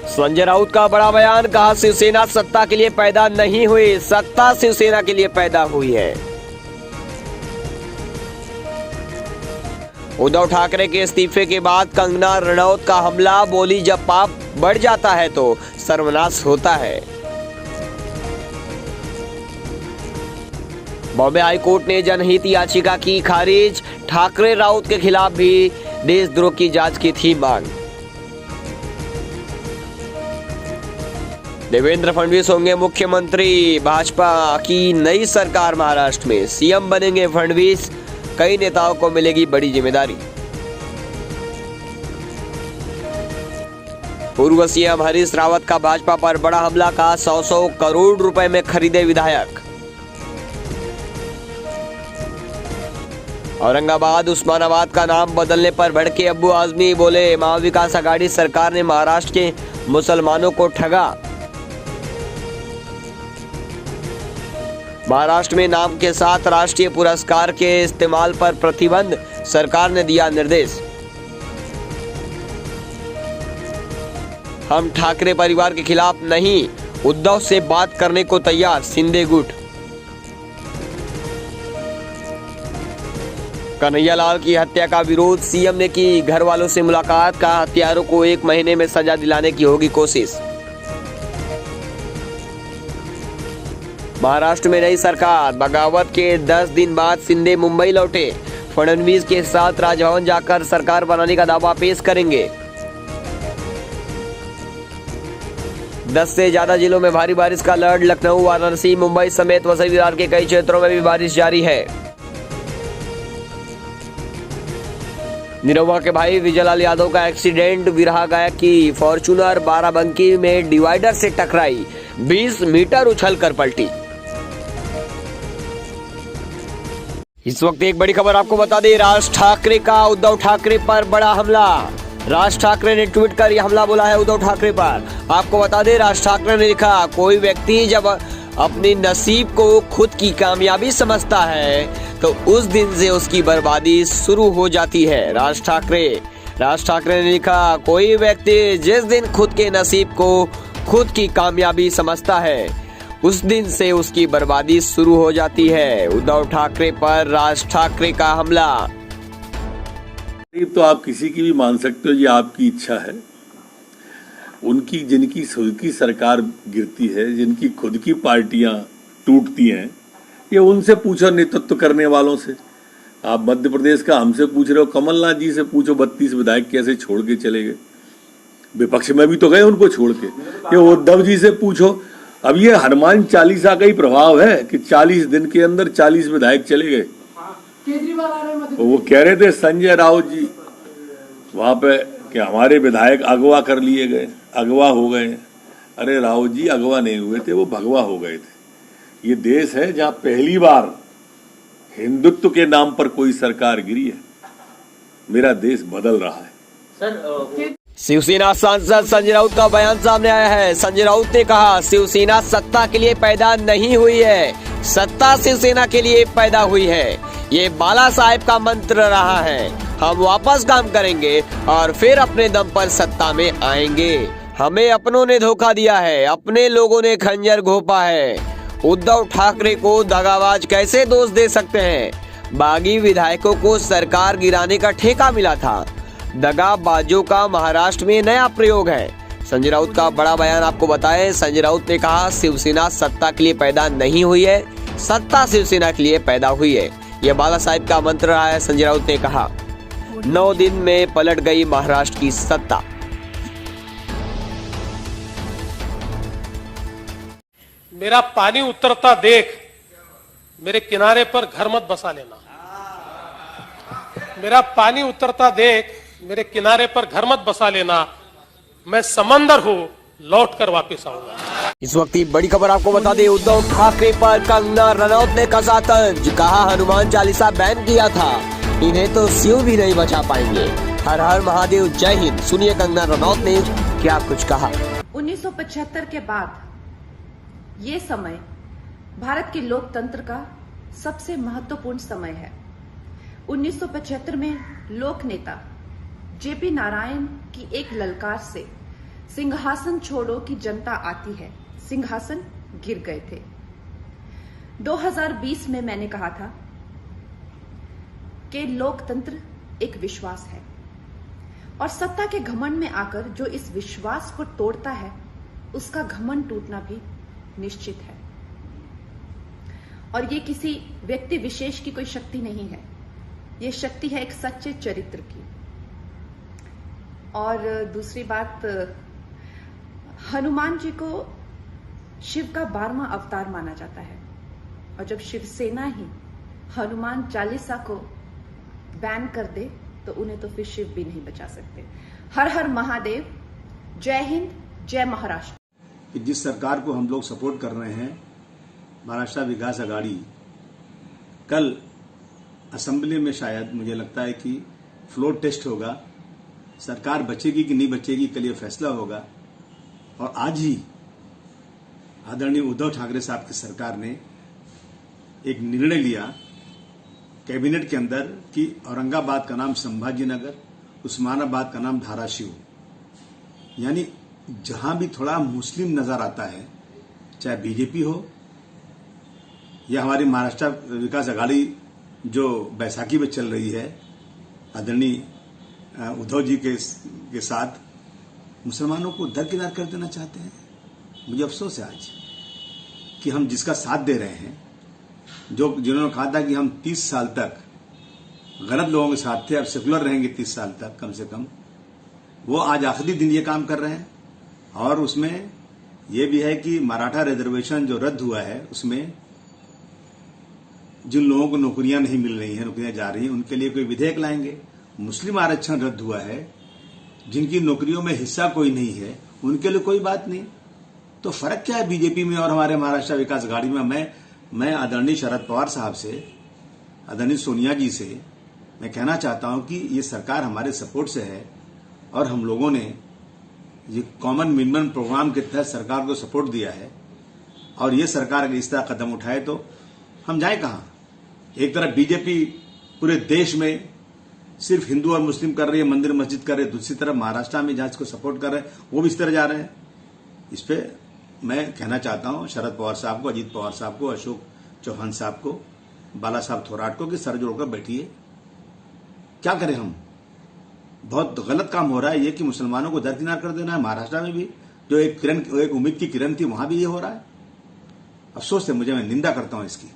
संजय राउत का बड़ा बयान, कहा शिवसेना सत्ता के लिए पैदा नहीं हुई, सत्ता शिवसेना के लिए पैदा हुई है। उद्धव ठाकरे के इस्तीफे के बाद कंगना रनौत का हमला, बोली जब पाप बढ़ जाता है तो सर्वनाश होता है। बॉम्बे हाईकोर्ट ने जनहित याचिका की खारिज, ठाकरे राउत के खिलाफ भी देशद्रोह की जांच की थी मांग। देवेंद्र फडणवीस होंगे मुख्यमंत्री, भाजपा की नई सरकार महाराष्ट्र में सीएम बनेंगे फडणवीस, कई नेताओं को मिलेगी बड़ी जिम्मेदारी। पूर्व सीएम हरीश रावत का भाजपा पर बड़ा हमला, का 100 करोड़ रुपए में खरीदे विधायक। औरंगाबाद उस्मानाबाद का नाम बदलने पर भड़के अब्बू आजमी, बोले महाविकास आघाड़ी सरकार ने महाराष्ट्र के मुसलमानों को ठगा। महाराष्ट्र में नाम के साथ राष्ट्रीय पुरस्कार के इस्तेमाल पर प्रतिबंध, सरकार ने दिया निर्देश। हम ठाकरे परिवार के खिलाफ नहीं, उद्धव से बात करने को तैयार, शिंदे गुट। कन्हैयालाल की हत्या का विरोध, सीएम ने की घर वालों से मुलाकात, का हत्यारों को 1 महीने में सजा दिलाने की होगी कोशिश। महाराष्ट्र में नई सरकार, बगावत के 10 दिन बाद शिंदे मुंबई लौटे, फडणवीस के साथ राजभवन जाकर सरकार बनाने का दावा पेश करेंगे। 10 से ज्यादा जिलों में भारी बारिश का अलर्ट, लखनऊ, वाराणसी, मुंबई समेत वसई विरार के कई क्षेत्रों में भी बारिश जारी है। निरहुआ के भाई विजयलाल यादव का एक्सीडेंट, विरहा गायक की फॉर्च्यूनर बाराबंकी में डिवाइडर से टकराई, 20 मीटर उछलकर पलटी। इस वक्त एक बड़ी खबर आपको बता दें, राज ठाकरे का उद्धव ठाकरे पर बड़ा हमला। राज ठाकरे ने ट्वीट कर यह हमला बोला है उद्धव ठाकरे पर। आपको बता दें, राज ठाकरे ने लिखा, कोई व्यक्ति जब अपने नसीब को खुद की कामयाबी समझता है तो उस दिन से उसकी बर्बादी शुरू हो जाती है। राज ठाकरे ने लिखा, कोई व्यक्ति जिस दिन खुद के नसीब को खुद की कामयाबी समझता है उस दिन से उसकी बर्बादी शुरू हो जाती है। उद्धव ठाकरे पर राज ठाकरे का हमला। तो आप किसी की भी मान सकते हो, ये आपकी इच्छा है। उनकी जिनकी खुद की सरकार गिरती है, जिनकी खुद की पार्टियां टूटती हैं, ये उनसे पूछो, नेतृत्व करने वालों से। आप मध्य प्रदेश का हमसे पूछ रहे हो, कमलनाथ जी से पूछो 32 विधायक कैसे छोड़ के चले गए। विपक्ष में भी तो गए उनको छोड़ के। ये उद्धव जी से पूछो। अब ये हनुमान चालीसा का ही प्रभाव है कि 40 दिन के अंदर 40 विधायक चले गए। वो कह रहे थे संजय राउत जी वहां पे कि हमारे विधायक अगवा कर लिए गए, अगवा हो गए। अरे राउत जी अगवा नहीं हुए थे, वो भगवा हो गए थे। ये देश है जहां पहली बार हिंदुत्व के नाम पर कोई सरकार गिरी है। मेरा देश बदल रहा है। सर, शिवसेना सांसद संजय राउत का बयान सामने आया है। संजय राउत ने कहा, शिवसेना सत्ता के लिए पैदा नहीं हुई है, सत्ता शिवसेना के लिए पैदा हुई है। ये बाला साहेब का मंत्र रहा है। हम वापस काम करेंगे और फिर अपने दम पर सत्ता में आएंगे। हमें अपनों ने धोखा दिया है, अपने लोगों ने खंजर घोंपा है। उद्धव ठाकरे को दगाबाज कैसे दोष दे सकते हैं? बागी विधायकों को सरकार गिराने का ठेका मिला था। दगाबाजों का महाराष्ट्र में नया प्रयोग है। संजय राउत का बड़ा बयान आपको बताएं। संजय राउत ने कहा, शिवसेना सत्ता के लिए पैदा नहीं हुई है, सत्ता शिवसेना के लिए पैदा हुई है। यह बाला साहेब का मंत्र रहा है। संजय राउत ने कहा, 9 दिन में पलट गई महाराष्ट्र की सत्ता। मेरा पानी उतरता देख मेरे किनारे पर घर मत बसा लेना। मेरा पानी उतरता देख मेरे किनारे पर घर मत बसा लेना। मैं समंदर हूं, लौट कर वापिस आऊंगा। इस वक्त की बड़ी खबर आपको बता दें, उद्धव ठाकरे पर कंगना रनौत ने कसा तंज, कहा हनुमान चालीसा बैन किया था, इन्हें तो शिव भी नहीं बचा पाएंगे। हर हर महादेव, जय हिंद। सुनिए कंगना रनौत ने क्या कुछ कहा। 1975 के बाद ये समय भारत के लोकतंत्र का सबसे महत्वपूर्ण समय है। 1975 में लोक नेता जेपी नारायण की एक ललकार से सिंहासन छोड़ो कि जनता आती है, सिंहासन गिर गए थे। 2020 में मैंने कहा था कि लोकतंत्र एक विश्वास है और सत्ता के घमंड में आकर जो इस विश्वास को तोड़ता है उसका घमंड टूटना भी निश्चित है। और ये किसी व्यक्ति विशेष की कोई शक्ति नहीं है, ये शक्ति है एक सच्चे चरित्र की। और दूसरी बात, हनुमान जी को शिव का 12वां अवतार माना जाता है और जब शिवसेना ही हनुमान चालीसा को बैन कर दे तो उन्हें तो फिर शिव भी नहीं बचा सकते। हर हर महादेव, जय हिंद, जय महाराष्ट्र। कि जिस सरकार को हम लोग सपोर्ट कर रहे हैं, महाराष्ट्र विकास आघाड़ी, कल असेंबली में शायद मुझे लगता है कि फ्लोर टेस्ट होगा, सरकार बचेगी कि नहीं बचेगी कल ये फैसला होगा। और आज ही आदरणीय उद्धव ठाकरे साहब की सरकार ने एक निर्णय लिया कैबिनेट के अंदर कि औरंगाबाद का नाम संभाजीनगर, उस्मानाबाद का नाम धाराशिव, यानी जहां भी थोड़ा मुस्लिम नजर आता है, चाहे बीजेपी हो या हमारी महाराष्ट्र विकास आघाड़ी जो बैसाखी में चल रही है आदरणीय उद्धव जी के साथ, मुसलमानों को दरकिनार कर देना चाहते हैं। मुझे अफसोस है आज कि हम जिसका साथ दे रहे हैं, जिन्होंने कहा था कि हम 30 साल तक गलत लोगों के साथ थे, अब सेकुलर रहेंगे 30 साल तक कम से कम, वो आज आखिरी दिन ये काम कर रहे हैं। और उसमें यह भी है कि मराठा रिजर्वेशन जो रद्द हुआ है, उसमें जिन लोगों को नौकरियां नहीं मिल रही हैं, नौकरियां जा रही हैं, उनके लिए कोई विधेयक लाएंगे। मुस्लिम आरक्षण रद्द हुआ है, जिनकी नौकरियों में हिस्सा कोई नहीं है, उनके लिए कोई बात नहीं। तो फर्क क्या है बीजेपी में और हमारे महाराष्ट्र विकास आघाड़ी में? मैं आदरणीय शरद पवार साहब से, आदरणीय सोनिया जी से मैं कहना चाहता हूं कि ये सरकार हमारे सपोर्ट से है और हम लोगों ने ये कॉमन मिनिमम प्रोग्राम के तहत सरकार को सपोर्ट दिया है। और ये सरकार अगर इस तरह कदम उठाए तो हम जाए कहां? एक तरफ बीजेपी पूरे देश में सिर्फ हिंदू और मुस्लिम कर रही है, मंदिर मस्जिद कर रही है, दूसरी तरफ महाराष्ट्र में जहां इसको सपोर्ट कर रहे हैं वो भी इस तरह जा रहे हैं। इस पे मैं कहना चाहता हूं शरद पवार साहब को, अजीत पवार साहब को, अशोक चौहान साहब को, बाला साहब थोराट को कि सर जोड़कर बैठिए। क्या करें हम? बहुत गलत काम हो रहा है ये कि मुसलमानों को दरकिनार कर देना है। महाराष्ट्र में भी जो एक उम्मीद की किरण थी, वहां भी ये हो रहा है। अफसोस है मुझे, मैं निंदा करता हूं इसकी।